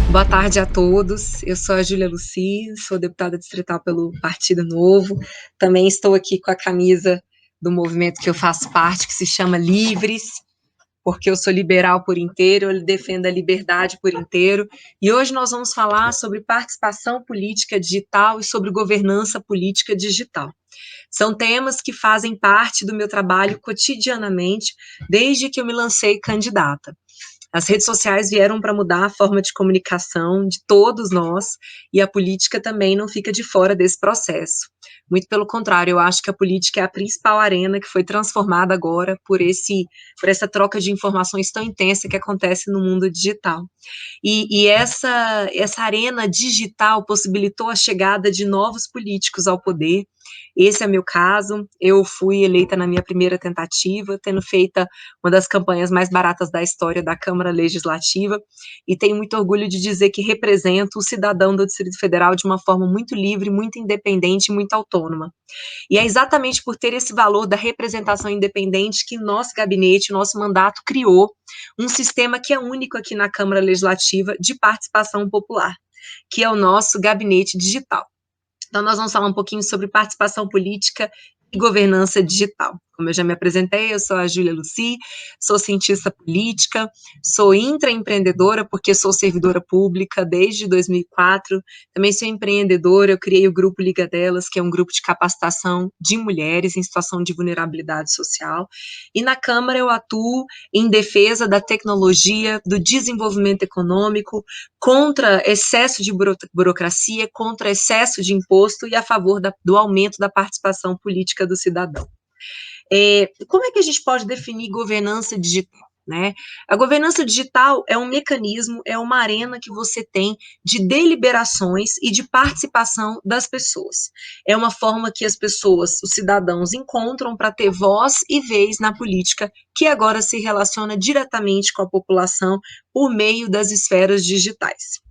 Boa tarde a todos. Eu sou a Júlia Luci, sou deputada distrital pelo Partido Novo. Também estou aqui com a camisa do movimento que eu faço parte, que se chama Livres, porque eu sou liberal por inteiro, eu defendo a liberdade por inteiro. E hoje nós vamos falar sobre participação política digital e sobre governança política digital. São temas que fazem parte do meu trabalho cotidianamente, desde que eu me lancei candidata. As redes sociais vieram para mudar a forma de comunicação de todos nós, e a política também não fica de fora desse processo. Muito pelo contrário, eu acho que a política é a principal arena que foi transformada agora por essa troca de informações tão intensa que acontece no mundo digital. E essa arena digital possibilitou a chegada de novos políticos ao poder. Esse é meu caso. Eu fui eleita na minha primeira tentativa, tendo feita uma das campanhas mais baratas da história da Câmara Legislativa, e tenho muito orgulho de dizer que represento o cidadão do Distrito Federal de uma forma muito livre, muito independente e muito autônoma. E é exatamente por ter esse valor da representação independente que nosso gabinete, nosso mandato criou um sistema que é único aqui na Câmara Legislativa de participação popular, que é o nosso gabinete digital. Então, nós vamos falar um pouquinho sobre participação política e governança digital. Como eu já me apresentei, eu sou a Júlia Luci, sou cientista política, sou intraempreendedora, porque sou servidora pública desde 2004, também sou empreendedora, eu criei o Grupo Liga Delas, que é um grupo de capacitação de mulheres em situação de vulnerabilidade social, e na Câmara eu atuo em defesa da tecnologia, do desenvolvimento econômico, contra excesso de burocracia, contra excesso de imposto e a favor do aumento da participação política do cidadão. Como é que a gente pode definir governança digital? Né? A governança digital é um mecanismo, é uma arena que você tem de deliberações e de participação das pessoas. É uma forma que as pessoas, os cidadãos, encontram para ter voz e vez na política, que agora se relaciona diretamente com a população por meio das esferas digitais.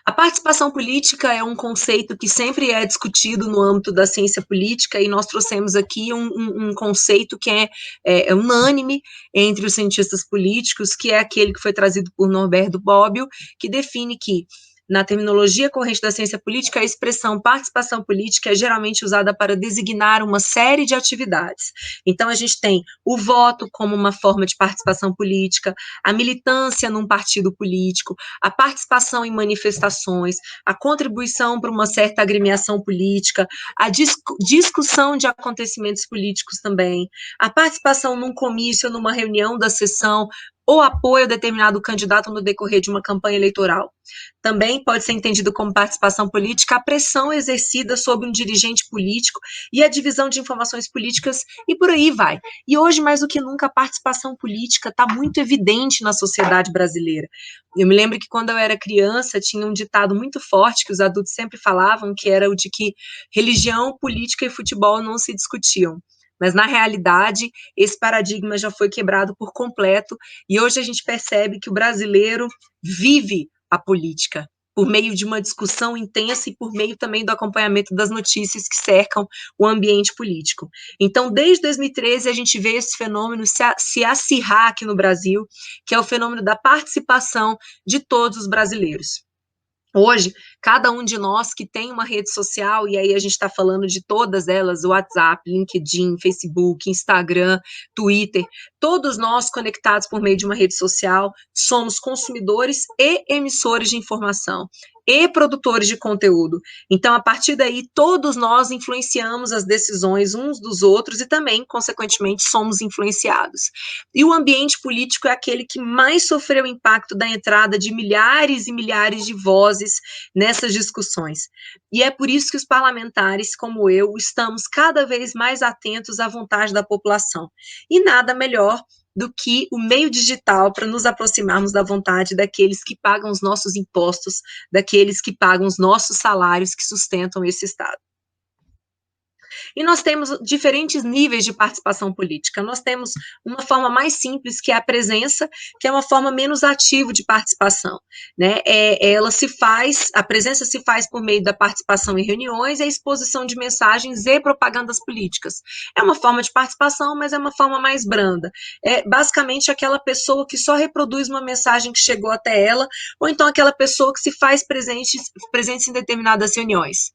A participação política é um conceito que sempre é discutido no âmbito da ciência política, e nós trouxemos aqui um conceito que é unânime entre os cientistas políticos, que é aquele que foi trazido por Norberto Bobbio, que define que, na terminologia corrente da ciência política, a expressão participação política é geralmente usada para designar uma série de atividades. Então, a gente tem o voto como uma forma de participação política, a militância num partido político, a participação em manifestações, a contribuição para uma certa agremiação política, a discussão de acontecimentos políticos também, a participação num comício, numa reunião da sessão, ou apoio a determinado candidato no decorrer de uma campanha eleitoral. Também pode ser entendido como participação política a pressão exercida sobre um dirigente político e a divisão de informações políticas, e por aí vai. E hoje, mais do que nunca, a participação política está muito evidente na sociedade brasileira. Eu me lembro que quando eu era criança, tinha um ditado muito forte que os adultos sempre falavam, que era o de que religião, política e futebol não se discutiam. Mas, na realidade, esse paradigma já foi quebrado por completo, e hoje a gente percebe que o brasileiro vive a política por meio de uma discussão intensa e por meio também do acompanhamento das notícias que cercam o ambiente político. Então, desde 2013, a gente vê esse fenômeno se acirrar aqui no Brasil, que é o fenômeno da participação de todos os brasileiros. Hoje, cada um de nós que tem uma rede social, e aí a gente está falando de todas elas, WhatsApp, LinkedIn, Facebook, Instagram, Twitter, todos nós conectados por meio de uma rede social, somos consumidores e emissores de informação, e produtores de conteúdo. Então, a partir daí, todos nós influenciamos as decisões uns dos outros e também, consequentemente, somos influenciados. E o ambiente político é aquele que mais sofreu o impacto da entrada de milhares e milhares de vozes nessas discussões. E é por isso que os parlamentares, como eu, estamos cada vez mais atentos à vontade da população. E nada melhor do que o meio digital para nos aproximarmos da vontade daqueles que pagam os nossos impostos, daqueles que pagam os nossos salários que sustentam esse Estado. E nós temos diferentes níveis de participação política. Nós temos uma forma mais simples, que é a presença, que é uma forma menos ativa de participação, né? A presença se faz por meio da participação em reuniões e a exposição de mensagens e propagandas políticas. É uma forma de participação, mas é uma forma mais branda. É basicamente aquela pessoa que só reproduz uma mensagem que chegou até ela, ou então aquela pessoa que se faz presente em determinadas reuniões.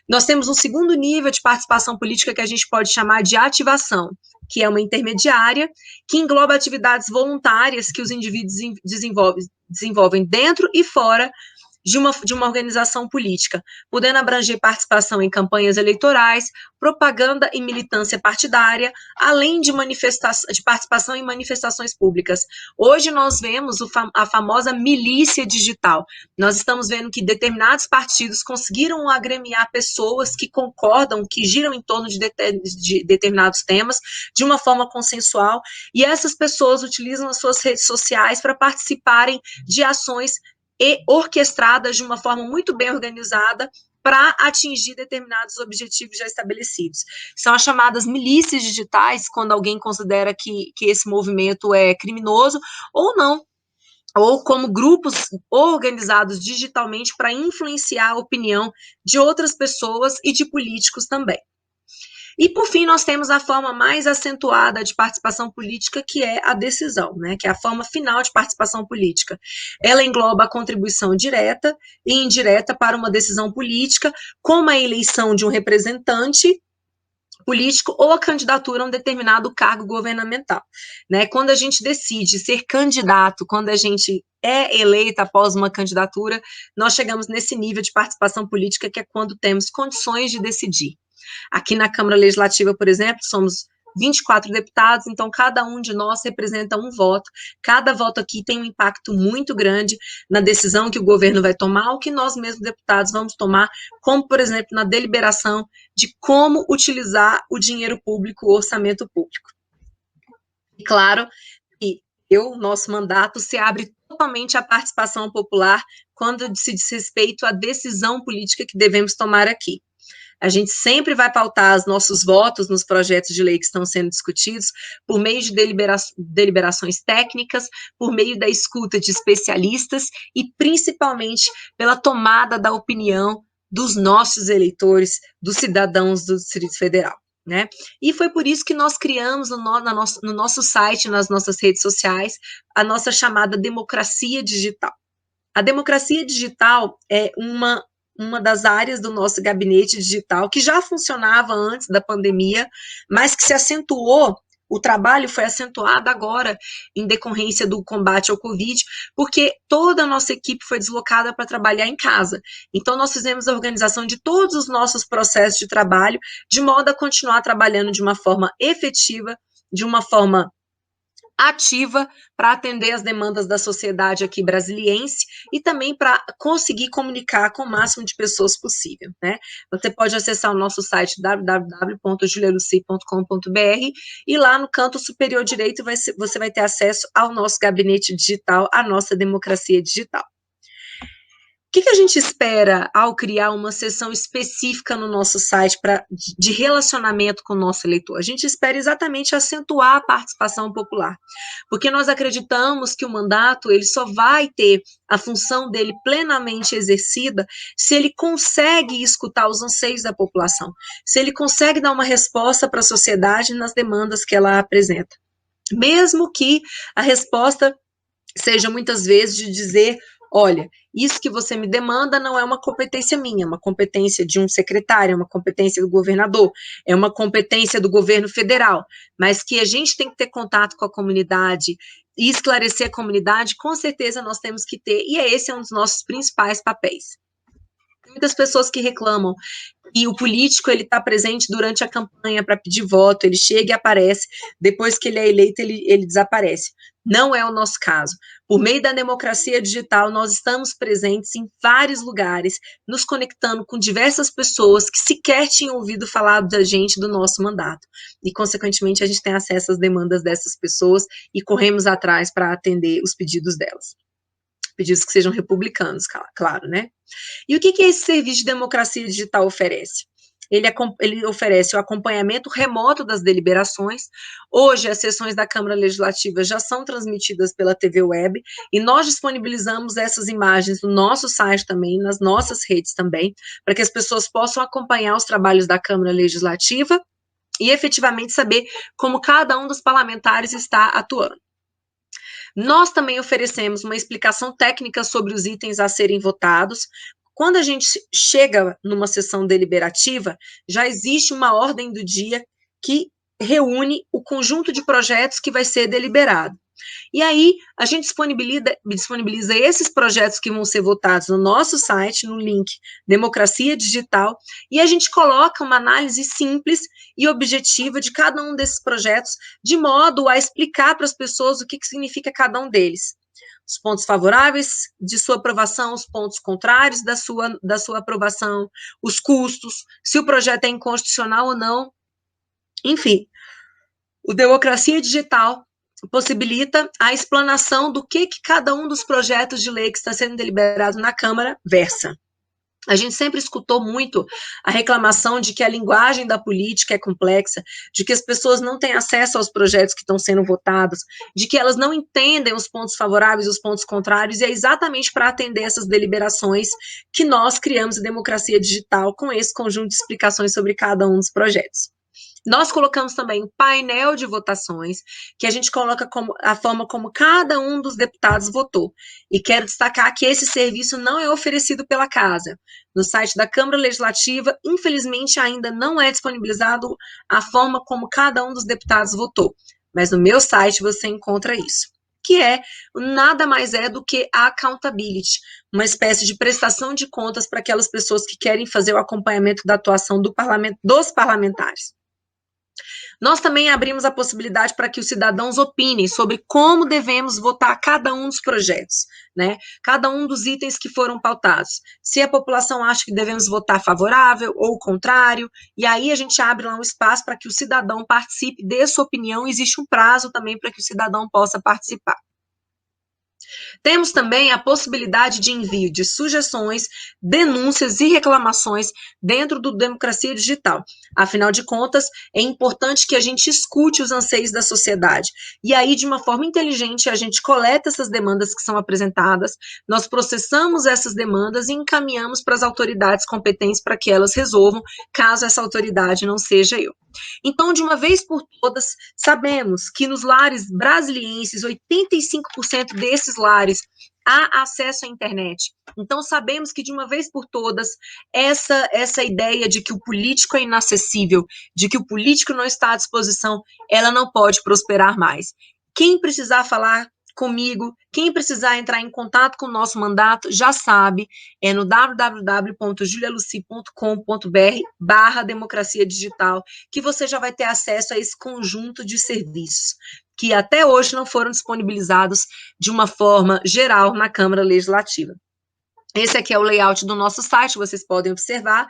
Nós temos um segundo nível de participação política que a gente pode chamar de ativação, que é uma intermediária, que engloba atividades voluntárias que os indivíduos desenvolvem dentro e fora de uma organização política, podendo abranger participação em campanhas eleitorais, propaganda e militância partidária, além de participação em manifestações públicas. Hoje nós vemos a famosa milícia digital. Nós estamos vendo que determinados partidos conseguiram agremiar pessoas que concordam, que giram em torno de determinados temas, de uma forma consensual, e essas pessoas utilizam as suas redes sociais para participarem de ações orquestradas de uma forma muito bem organizada para atingir determinados objetivos já estabelecidos. São as chamadas milícias digitais, quando alguém considera que esse movimento é criminoso ou não, ou como grupos organizados digitalmente para influenciar a opinião de outras pessoas e de políticos também. E, por fim, nós temos a forma mais acentuada de participação política, que é a decisão, né, que é a forma final de participação política. Ela engloba a contribuição direta e indireta para uma decisão política, como a eleição de um representante político ou a candidatura a um determinado cargo governamental, né? Quando a gente decide ser candidato, quando a gente é eleita após uma candidatura, nós chegamos nesse nível de participação política, que é quando temos condições de decidir. Aqui na Câmara Legislativa, por exemplo, somos 24 deputados, então cada um de nós representa um voto. Cada voto aqui tem um impacto muito grande na decisão que o governo vai tomar, ou que nós mesmos, deputados, vamos tomar, como, por exemplo, na deliberação de como utilizar o dinheiro público, o orçamento público. E claro que o nosso mandato se abre totalmente à participação popular quando se diz respeito à decisão política que devemos tomar aqui. A gente sempre vai pautar os nossos votos nos projetos de lei que estão sendo discutidos por meio de deliberações técnicas, por meio da escuta de especialistas e principalmente pela tomada da opinião dos nossos eleitores, dos cidadãos do Distrito Federal, né? E foi por isso que nós criamos no nosso site, nas nossas redes sociais, a nossa chamada democracia digital. A democracia digital é uma das áreas do nosso gabinete digital, que já funcionava antes da pandemia, mas que se acentuou, o trabalho foi acentuado agora em decorrência do combate ao Covid, porque toda a nossa equipe foi deslocada para trabalhar em casa. Então, nós fizemos a organização de todos os nossos processos de trabalho, de modo a continuar trabalhando de uma forma efetiva, de uma forma ativa para atender as demandas da sociedade aqui brasiliense e também para conseguir comunicar com o máximo de pessoas possível, né? Você pode acessar o nosso site www.julialucy.com.br e lá no canto superior direito você vai ter acesso ao nosso gabinete digital, à nossa democracia digital. O que a gente espera ao criar uma seção específica no nosso site de relacionamento com o nosso eleitor? A gente espera exatamente acentuar a participação popular, porque nós acreditamos que o mandato ele só vai ter a função dele plenamente exercida se ele consegue escutar os anseios da população, se ele consegue dar uma resposta para a sociedade nas demandas que ela apresenta. Mesmo que a resposta seja muitas vezes de dizer, olha, isso que você me demanda não é uma competência minha, é uma competência de um secretário, é uma competência do governador, é uma competência do governo federal, mas que a gente tem que ter contato com a comunidade e esclarecer a comunidade, com certeza nós temos que ter, e esse é um dos nossos principais papéis. Tem muitas pessoas que reclamam e o político ele está presente durante a campanha para pedir voto, ele chega e aparece, depois que ele é eleito, ele desaparece. Não é o nosso caso. Por meio da democracia digital, nós estamos presentes em vários lugares, nos conectando com diversas pessoas que sequer tinham ouvido falar da gente, do nosso mandato. E, consequentemente, a gente tem acesso às demandas dessas pessoas e corremos atrás para atender os pedidos delas. Pedidos que sejam republicanos, claro, né? E o que esse serviço de democracia digital oferece? ele oferece o acompanhamento remoto das deliberações. Hoje, as sessões da Câmara Legislativa já são transmitidas pela TV Web, e nós disponibilizamos essas imagens no nosso site também, nas nossas redes também, para que as pessoas possam acompanhar os trabalhos da Câmara Legislativa e efetivamente saber como cada um dos parlamentares está atuando. Nós também oferecemos uma explicação técnica sobre os itens a serem votados. Quando a gente chega numa sessão deliberativa, já existe uma ordem do dia que reúne o conjunto de projetos que vai ser deliberado. E aí, a gente disponibiliza esses projetos que vão ser votados no nosso site, no link Democracia Digital, e a gente coloca uma análise simples e objetiva de cada um desses projetos, de modo a explicar para as pessoas o que significa cada um deles. Os pontos favoráveis de sua aprovação, os pontos contrários da sua aprovação, os custos, se o projeto é inconstitucional ou não. Enfim, o Democracia Digital possibilita a explanação do que cada um dos projetos de lei que está sendo deliberado na Câmara versa. A gente sempre escutou muito a reclamação de que a linguagem da política é complexa, de que as pessoas não têm acesso aos projetos que estão sendo votados, de que elas não entendem os pontos favoráveis e os pontos contrários, e é exatamente para atender essas deliberações que nós criamos a Democracia Digital com esse conjunto de explicações sobre cada um dos projetos. Nós colocamos também um painel de votações, que a gente coloca como a forma como cada um dos deputados votou. E quero destacar que esse serviço não é oferecido pela Casa. No site da Câmara Legislativa, infelizmente, ainda não é disponibilizado a forma como cada um dos deputados votou. Mas no meu site você encontra isso, que nada mais é do que a accountability, uma espécie de prestação de contas para aquelas pessoas que querem fazer o acompanhamento da atuação dos parlamentares. Nós também abrimos a possibilidade para que os cidadãos opinem sobre como devemos votar cada um dos projetos, né? Cada um dos itens que foram pautados. Se a população acha que devemos votar favorável ou contrário, e aí a gente abre lá um espaço para que o cidadão participe, dê sua opinião, existe um prazo também para que o cidadão possa participar. Temos também a possibilidade de envio de sugestões, denúncias e reclamações dentro do Democracia Digital. Afinal de contas, é importante que a gente escute os anseios da sociedade. E aí, de uma forma inteligente, a gente coleta essas demandas que são apresentadas, nós processamos essas demandas e encaminhamos para as autoridades competentes para que elas resolvam, caso essa autoridade não seja eu. Então, de uma vez por todas, sabemos que nos lares brasilienses, 85% desses lares há acesso à internet. Então, sabemos que, de uma vez por todas, essa ideia de que o político é inacessível, de que o político não está à disposição, ela não pode prosperar mais. Quem precisar falar comigo, quem precisar entrar em contato com o nosso mandato, já sabe, é no www.julialucy.com.br/democracia digital, que você já vai ter acesso a esse conjunto de serviços, que até hoje não foram disponibilizados de uma forma geral na Câmara Legislativa. Esse aqui é o layout do nosso site, vocês podem observar,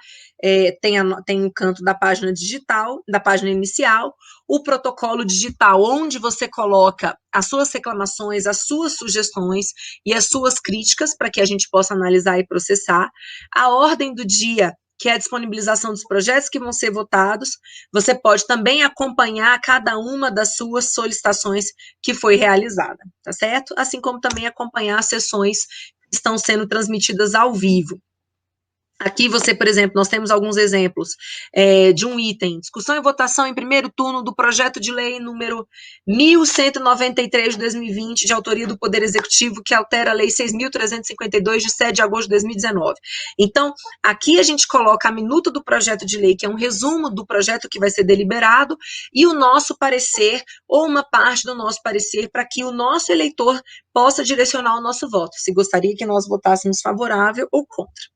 tem o canto da página digital, da página inicial, o protocolo digital, onde você coloca as suas reclamações, as suas sugestões e as suas críticas, para que a gente possa analisar e processar, a ordem do dia, que é a disponibilização dos projetos que vão ser votados, você pode também acompanhar cada uma das suas solicitações que foi realizada, tá certo? Assim como também acompanhar as sessões estão sendo transmitidas ao vivo. Aqui você, por exemplo, nós temos alguns exemplos de um item, discussão e votação em primeiro turno do projeto de lei número 1193 de 2020, de autoria do Poder Executivo, que altera a lei 6.352 de 7 de agosto de 2019. Então, aqui a gente coloca a minuta do projeto de lei, que é um resumo do projeto que vai ser deliberado, e o nosso parecer, ou uma parte do nosso parecer, para que o nosso eleitor possa direcionar o nosso voto, se gostaria que nós votássemos favorável ou contra.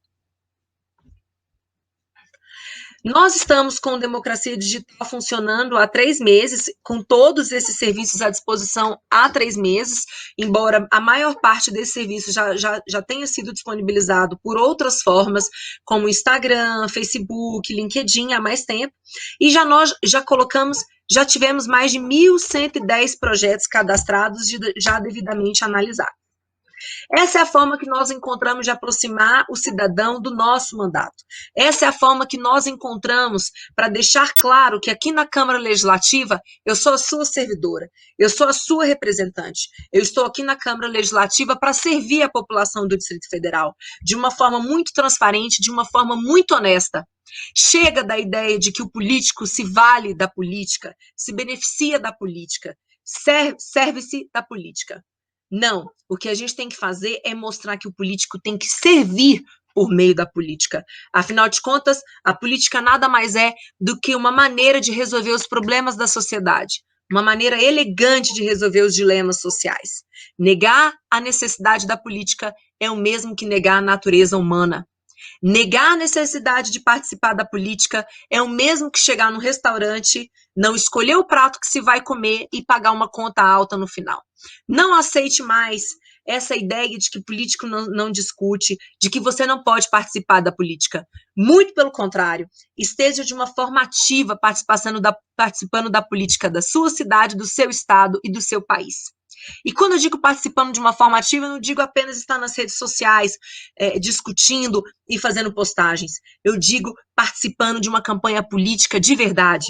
Nós estamos com Democracia Digital funcionando há 3 meses, com todos esses serviços à disposição há 3 meses, embora a maior parte desses serviços já tenha sido disponibilizado por outras formas, como Instagram, Facebook, LinkedIn, há mais tempo, e nós já tivemos mais de 1.110 projetos cadastrados, já devidamente analisados. Essa é a forma que nós encontramos de aproximar o cidadão do nosso mandato. Essa é a forma que nós encontramos para deixar claro que aqui na Câmara Legislativa eu sou a sua servidora, eu sou a sua representante. Eu estou aqui na Câmara Legislativa para servir a população do Distrito Federal de uma forma muito transparente, de uma forma muito honesta. Chega da ideia de que o político se vale da política, se beneficia da política, serve-se da política. Não, o que a gente tem que fazer é mostrar que o político tem que servir por meio da política. Afinal de contas, a política nada mais é do que uma maneira de resolver os problemas da sociedade, uma maneira elegante de resolver os dilemas sociais. Negar a necessidade da política é o mesmo que negar a natureza humana. Negar a necessidade de participar da política é o mesmo que chegar num restaurante, não escolher o prato que se vai comer e pagar uma conta alta no final. Não aceite mais essa ideia de que político não discute, de que você não pode participar da política. Muito pelo contrário, esteja de uma forma ativa participando da política da sua cidade, do seu estado e do seu país. E quando eu digo participando de uma forma ativa, eu não digo apenas estar nas redes sociais, discutindo e fazendo postagens. Eu digo participando de uma campanha política de verdade.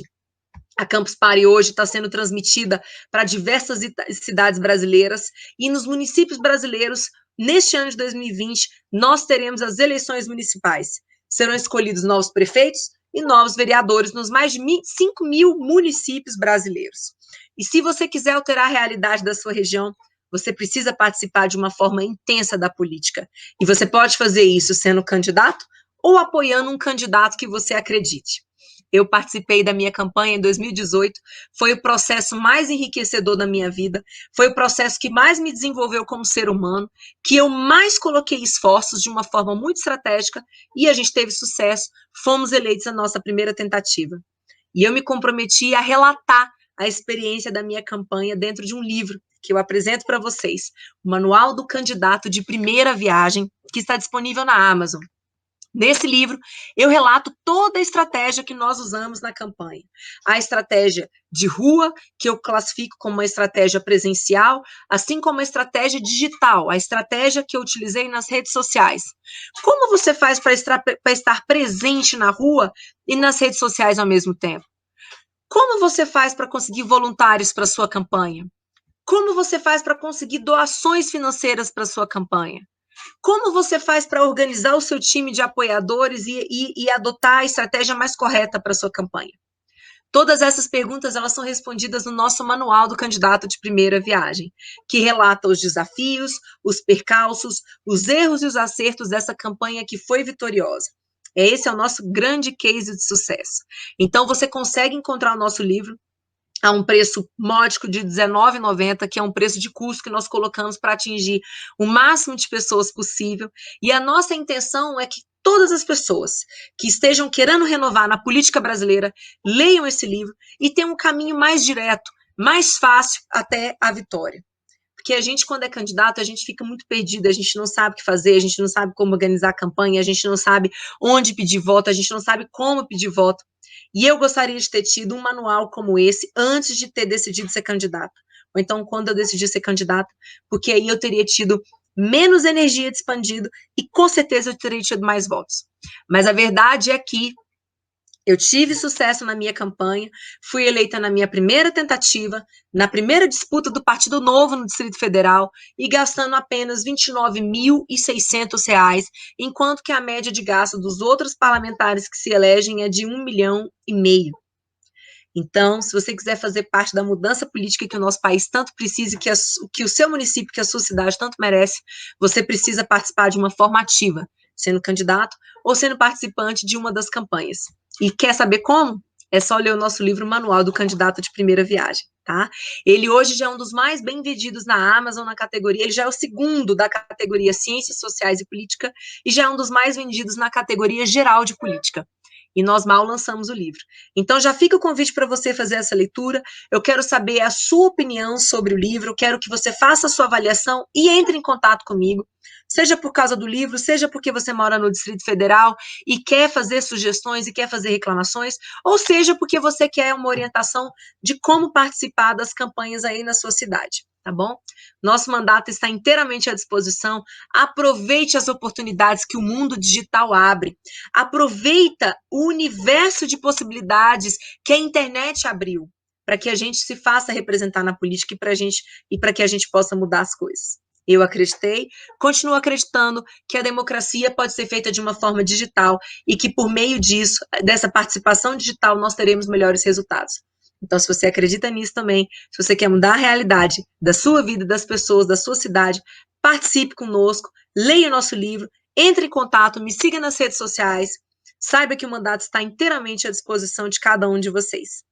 A Campus Party hoje está sendo transmitida para diversas cidades brasileiras e nos municípios brasileiros, neste ano de 2020, nós teremos as eleições municipais. Serão escolhidos novos prefeitos e novos vereadores nos mais de 5 mil municípios brasileiros. E se você quiser alterar a realidade da sua região, você precisa participar de uma forma intensa da política. E você pode fazer isso sendo candidato ou apoiando um candidato que você acredite. Eu participei da minha campanha em 2018, foi o processo mais enriquecedor da minha vida, foi o processo que mais me desenvolveu como ser humano, que eu mais coloquei esforços de uma forma muito estratégica e a gente teve sucesso, fomos eleitos a nossa primeira tentativa. E eu me comprometi a relatar a experiência da minha campanha dentro de um livro que eu apresento para vocês, o Manual do Candidato de Primeira Viagem, que está disponível na Amazon. Nesse livro, eu relato toda a estratégia que nós usamos na campanha. A estratégia de rua, que eu classifico como uma estratégia presencial, assim como a estratégia digital, a estratégia que eu utilizei nas redes sociais. Como você faz para estar presente na rua e nas redes sociais ao mesmo tempo? Como você faz para conseguir voluntários para a sua campanha? Como você faz para conseguir doações financeiras para a sua campanha? Como você faz para organizar o seu time de apoiadores e adotar a estratégia mais correta para a sua campanha? Todas essas perguntas elas são respondidas no nosso Manual do Candidato de Primeira Viagem, que relata os desafios, os percalços, os erros e os acertos dessa campanha que foi vitoriosa. Esse é o nosso grande case de sucesso. Então, você consegue encontrar o nosso livro a um preço módico de R$19,90, que é um preço de custo que nós colocamos para atingir o máximo de pessoas possível. E a nossa intenção é que todas as pessoas que estejam querendo renovar na política brasileira leiam esse livro e tenham um caminho mais direto, mais fácil até a vitória. Porque a gente, quando é candidato, a gente fica muito perdido, a gente não sabe o que fazer, a gente não sabe como organizar a campanha, a gente não sabe onde pedir voto, a gente não sabe como pedir voto. E eu gostaria de ter tido um manual como esse antes de ter decidido ser candidata. Ou então, quando eu decidi ser candidata, porque aí eu teria tido menos energia de expandido e com certeza eu teria tido mais votos. Mas a verdade é que eu tive sucesso na minha campanha, fui eleita na minha primeira tentativa, na primeira disputa do Partido Novo no Distrito Federal e gastando apenas R$29.600, enquanto que a média de gasto dos outros parlamentares que se elegem é de R$1,5 milhão. Então, se você quiser fazer parte da mudança política que o nosso país tanto precisa e que o seu município, que a sua cidade tanto merece, você precisa participar de uma forma ativa, sendo candidato ou sendo participante de uma das campanhas. E quer saber como? É só ler o nosso livro Manual do Candidato de Primeira Viagem, tá? Ele hoje já é um dos mais bem vendidos na Amazon na categoria, ele já é o segundo da categoria Ciências Sociais e Política e já é um dos mais vendidos na categoria Geral de Política. E nós mal lançamos o livro. Então já fica o convite para você fazer essa leitura. Eu quero saber a sua opinião sobre o livro, quero que você faça a sua avaliação e entre em contato comigo, seja por causa do livro, seja porque você mora no Distrito Federal e quer fazer sugestões e quer fazer reclamações, ou seja porque você quer uma orientação de como participar das campanhas aí na sua cidade. tá bom? Nosso mandato está inteiramente à disposição. Aproveite as oportunidades que o mundo digital abre. Aproveita o universo de possibilidades que a internet abriu para que a gente se faça representar na política e para que a gente possa mudar as coisas. Eu acreditei, continuo acreditando que a democracia pode ser feita de uma forma digital e que por meio disso, dessa participação digital, nós teremos melhores resultados. Então, se você acredita nisso também, se você quer mudar a realidade da sua vida, das pessoas, da sua cidade, participe conosco, leia o nosso livro, entre em contato, me siga nas redes sociais, saiba que o mandato está inteiramente à disposição de cada um de vocês.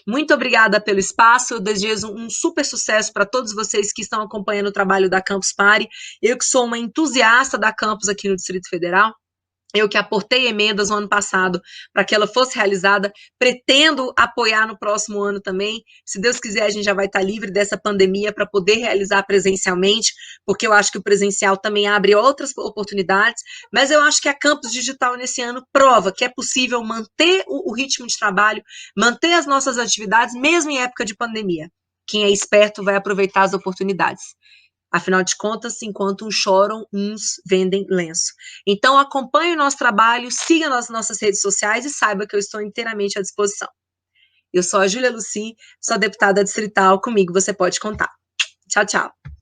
Muito obrigada pelo espaço, eu desejo um super sucesso para todos vocês que estão acompanhando o trabalho da Campus Party. Eu que sou uma entusiasta da Campus aqui no Distrito Federal, eu que aportei emendas no ano passado para que ela fosse realizada, pretendo apoiar no próximo ano também. Se Deus quiser, a gente já vai estar livre dessa pandemia para poder realizar presencialmente, porque eu acho que o presencial também abre outras oportunidades, mas eu acho que a Campus Digital nesse ano prova que é possível manter o ritmo de trabalho, manter as nossas atividades, mesmo em época de pandemia. Quem é esperto vai aproveitar as oportunidades. Afinal de contas, enquanto uns choram, uns vendem lenço. Então, acompanhe o nosso trabalho, siga nas nossas redes sociais e saiba que eu estou inteiramente à disposição. Eu sou a Júlia Luci, sou deputada distrital, comigo você pode contar. Tchau, tchau.